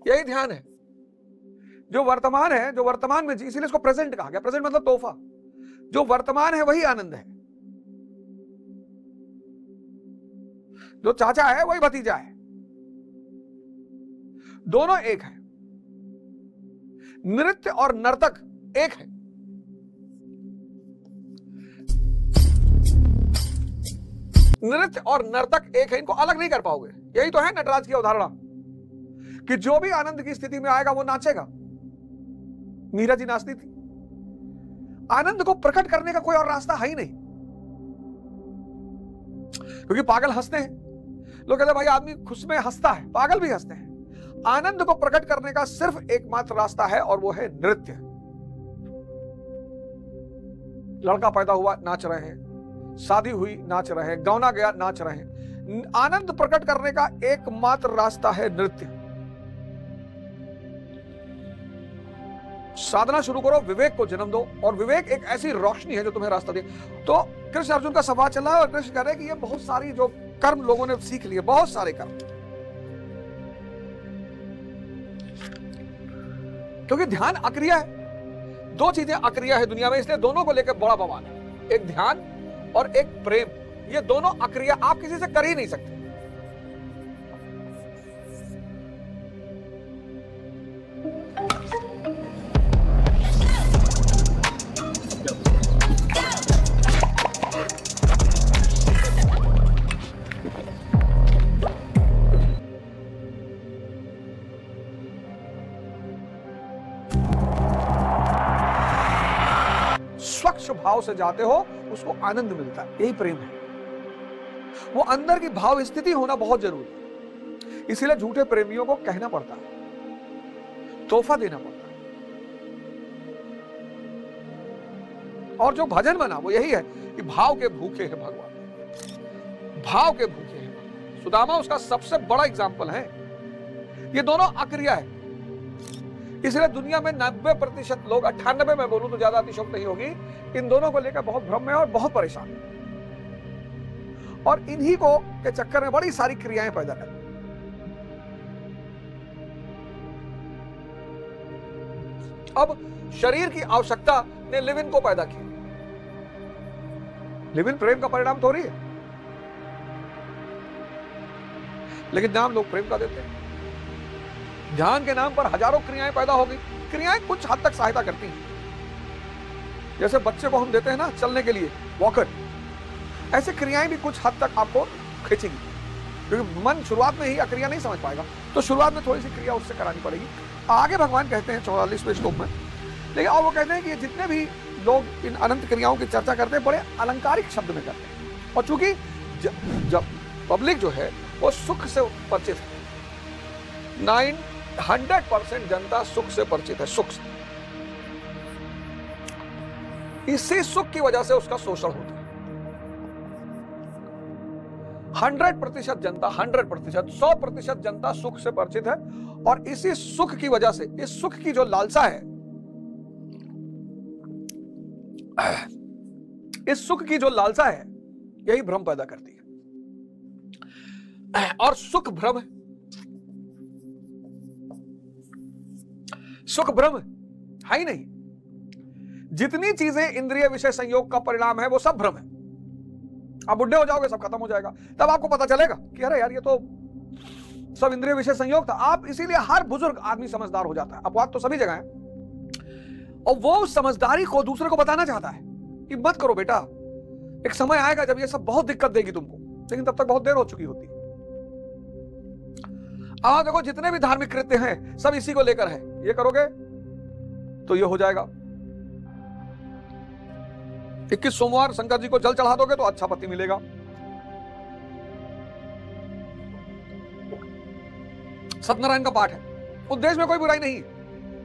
यही ध्यान है। जो वर्तमान है, जो वर्तमान में जी, इसीलिए इसको प्रेजेंट कहा गया। प्रेजेंट मतलब तोहफा। जो वर्तमान है वही आनंद है, जो चाचा है वही भतीजा है, दोनों एक है। नृत्य और नर्तक एक है। नृत्य और नर्तक एक है, इनको अलग नहीं कर पाओगे। यही तो है नटराज की अवधारणा कि जो भी आनंद की स्थिति में आएगा वो नाचेगा। मीरा जी नाचती थी। आनंद को प्रकट करने का कोई और रास्ता है ही नहीं, क्योंकि पागल हंसते हैं। लोग कहते हैं भाई आदमी खुश में हंसता है, पागल भी हंसते हैं। आनंद को प्रकट करने का सिर्फ एकमात्र रास्ता है और वो है नृत्य। लड़का पैदा हुआ नाच रहे हैं, शादी हुई नाच रहे हैं, गौना गया नाच रहे हैं। आनंद प्रकट करने का एकमात्र रास्ता है नृत्य। साधना शुरू करो, विवेक को जन्म दो, और विवेक एक ऐसी रोशनी है जो तुम्हें रास्ता दे। तो कृष्ण अर्जुन का संवाद चल रहा है और कृष्ण कह रहे हैं कि ये बहुत सारी जो कर्म लोगों ने सीख लिए, बहुत सारे कर्म, क्योंकि ध्यान अक्रिया है। दो चीजें अक्रिया है दुनिया में, इसलिए दोनों को लेकर बड़ा बवाल है। एक ध्यान और एक प्रेम, ये दोनों अक्रिया आप किसी से कर ही नहीं सकते। भाव से जाते हो उसको आनंद मिलता है, यही प्रेम है। वो अंदर की भाव स्थिति होना बहुत जरूरी है। इसीलिए झूठे प्रेमियों को कहना पड़ता है, तोहफा देना पड़ता है। और जो भजन बना वो यही है कि भाव के भूखे हैं भगवान, भाव के भूखे हैं भगवान। सुदामा उसका सबसे बड़ा एग्जाम्पल है। ये दोनों अक्रिया है। इसलिए दुनिया में 90% लोग, 98 में बोलूं तो ज्यादा अतिशयोक्ति नहीं होगी, इन दोनों को लेकर बहुत भ्रम में और बहुत परेशान है, और इन्हीं को के चक्कर में बड़ी सारी क्रियाएं पैदा करती। अब शरीर की आवश्यकता ने लिव इन को पैदा किया। लिव इन प्रेम का परिणाम तो रही है, लेकिन नाम लोग प्रेम का देते हैं। ध्यान के नाम पर हजारों क्रियाएं पैदा हो गई। क्रियाएं कुछ हद तक सहायता करती हैं। जैसे बच्चे को हम देते हैं ना चलने के लिए वॉकर, ऐसे क्रियाएं भी कुछ हद तक आपको खींचेंगी, क्योंकि मन शुरुआत में ही क्रिया नहीं समझ पाएगा, तो शुरुआत में थोड़ी सी क्रिया उससे करानी पड़ेगी। आगे भगवान कहते हैं 44वें श्लोक में, लेकिन और वो कहते हैं कि जितने भी लोग इन अनंत क्रियाओं की चर्चा करते हैं बड़े अलंकारिक शब्द में करते हैं, और चूंकि जब पब्लिक जो है वो सुख से परिचित है, 100% जनता सुख से परिचित है, सुख से। इसी सुख की वजह से उसका शोषण होता है। 100% जनता, 100%, 100% जनता सुख से परिचित है, और इसी सुख की वजह से, इस सुख की जो लालसा है, इस सुख की जो लालसा है, यही भ्रम पैदा करती है। और सुख भ्रम है, सुख भ्रम है ही नहीं। जितनी चीजें इंद्रिय विषय संयोग का परिणाम है वो सब भ्रम है। आप बुढ़े हो जाओगे, सब खत्म हो जाएगा, तब आपको पता चलेगा कि अरे यार ये तो सब इंद्रिय विषय संयोग था। आप इसीलिए हर बुजुर्ग आदमी समझदार हो जाता है। अपवाद तो सभी जगह है, और वो उस समझदारी को दूसरे को बताना चाहता है कि मत करो बेटा, एक समय आएगा जब ये सब बहुत दिक्कत देगी तुमको, लेकिन तब तक बहुत देर हो चुकी होती है। आप देखो जितने भी धार्मिक कृत्य हैं सब इसी को लेकर है, ये करोगे तो ये हो जाएगा। 21 सोमवार शंकर जी को जल चढ़ा दोगे तो अच्छा पति मिलेगा। सत्यनारायण का पाठ है, उद्देश्य में कोई बुराई नहीं।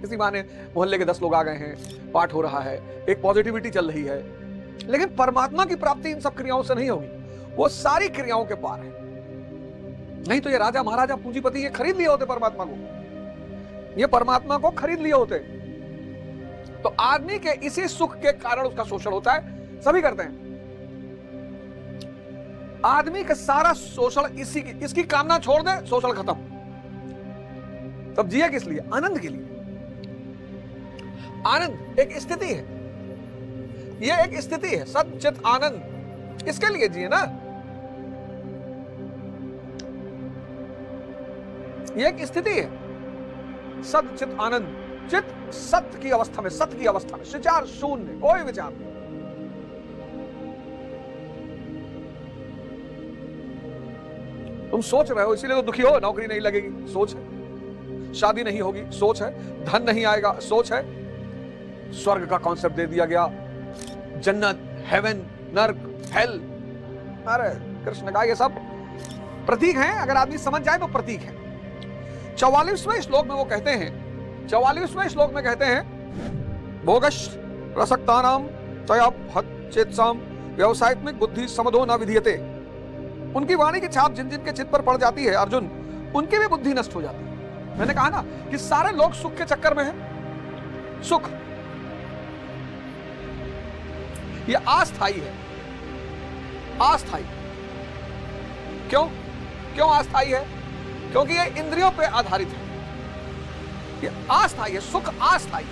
किसी बहाने मोहल्ले के 10 लोग आ गए हैं, पाठ हो रहा है, एक पॉजिटिविटी चल रही है, लेकिन परमात्मा की प्राप्ति इन सब क्रियाओं से नहीं होगी। वो सारी क्रियाओं के पार है। नहीं तो ये राजा महाराजा पूंजीपति ये खरीद लिए होते परमात्मा को, ये परमात्मा को खरीद लिए होते। तो आदमी के इसी सुख के कारण उसका शोषण होता है, सभी करते हैं। आदमी का सारा शोषण इसकी कामना छोड़ दे, शोषण खत्म। तब जिए किस लिए? आनंद के लिए। आनंद एक स्थिति है, यह एक स्थिति है, सत चित आनंद, इसके लिए जिए ना। यह एक स्थिति है, सत चित आनंद। चित सत्य की अवस्था में, सत्य की अवस्था में, विचार शून्य, कोई विचार नहीं। तुम सोच रहे हो इसीलिए तो दुखी हो, नौकरी नहीं लगेगी, सोच है। शादी नहीं होगी, सोच है। धन नहीं आएगा, सोच है। स्वर्ग का कॉन्सेप्ट दे दिया गया, जन्नत, हेवन, नर्क, हेल। अरे कृष्ण का ये सब प्रतीक हैं, अगर आदमी समझ जाए तो प्रतीक है। 44वें श्लोक में वो कहते हैं, 44वें श्लोक में कहते हैं, भोगश प्रसक्तानाम तया चेतसाम व्यवसायत्मिक बुद्धि समदो न विधीयते। उनकी वाणी की छाप जिन जिन के चित्त पर पड़ जाती है अर्जुन, उनकी भी बुद्धि नष्ट हो जाती है। मैंने कहा ना कि सारे लोग सुख के चक्कर में हैं। सुख ये अस्थायी है, अस्थायी। क्यों? क्यों अस्थायी है? क्योंकि ये इंद्रियों पे आधारित है, ये अस्थायी है, सुख अस्थायी।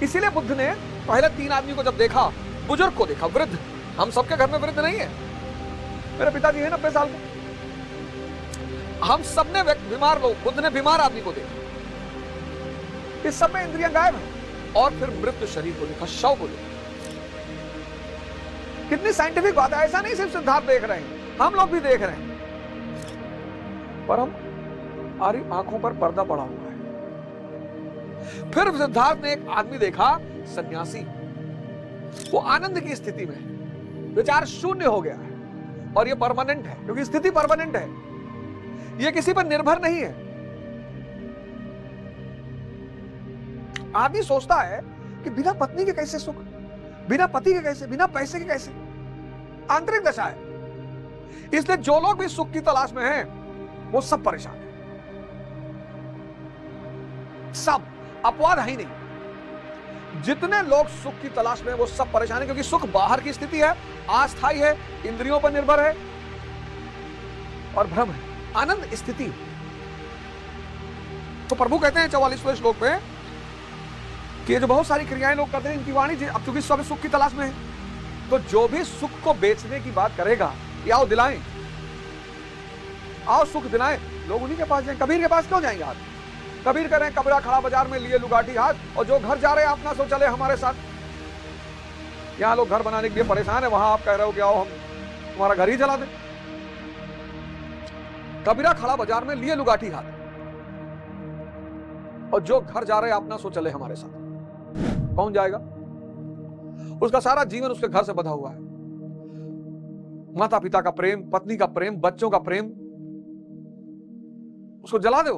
इसीलिए बुद्ध ने पहले 3 आदमी को जब देखा, बुजुर्ग को देखा, वृद्ध, हम सबके घर में वृद्ध नहीं है, मेरे पिताजी है 90 साल के, हम सबने बीमार लोग, बुद्ध ने बीमार आदमी को देखा, इस सब में इंद्रियां गायब हैं। और फिर मृत्यु शरीर को देखा, शव को देखा। कितनी साइंटिफिक बात है। ऐसा नहीं सिर्फ सिद्धार्थ देख रहे हैं, हम लोग भी देख रहे हैं, पर हमारी आंखों पर पर्दा पड़ा हुआ है। फिर सिद्धार्थ ने एक आदमी देखा, सन्यासी, वो आनंद की स्थिति में, विचार शून्य हो गया है। और ये परमानेंट है, क्योंकि स्थिति परमानेंट है, ये किसी पर निर्भर नहीं है। आदमी सोचता है कि बिना पत्नी के कैसे सुख, बिना पति के कैसे, बिना पैसे के कैसे। आंतरिक दशा है। इसलिए जो लोग भी सुख की तलाश में हैं, वो सब परेशान हैं, सब, अपवाद है ही नहीं। जितने लोग सुख की तलाश में हैं, वो सब परेशान हैं, क्योंकि सुख बाहर की स्थिति है, अस्थायी है, इंद्रियों पर निर्भर है और भ्रम है। आनंद स्थिति। तो प्रभु कहते हैं 44वें श्लोक में कि ये जो बहुत सारी क्रियाएं लोग करते हैं, इनकी वाणी अब चूंकि सब सुख की तलाश में है, तो जो भी सुख को बेचने की बात करेगा, ये आओ दिलाएं, आओ सुख दिलाएं, लोग उन्हीं के पास जाएं। कबीर के पास क्यों जाएंगे हाथ? कबीर कह रहे हैं, कबीरा खड़ा बाजार में लिए लुगाटी हाथ, और जो घर जा रहे हैं अपना सो चले हमारे साथ। यहां लोग घर बनाने के लिए परेशान है, वहां आप कह रहे हो कि आओ हम तुम्हारा घर ही जला दें। कबीरा खड़ा बाजार में लिए लुगाटी हाथ, और जो घर जा रहे हैं अपना सो चले हमारे साथ। कौन जाएगा? उसका सारा जीवन उसके घर से बंधा हुआ है। माता पिता का प्रेम, पत्नी का प्रेम, बच्चों का प्रेम, उसको जला दो।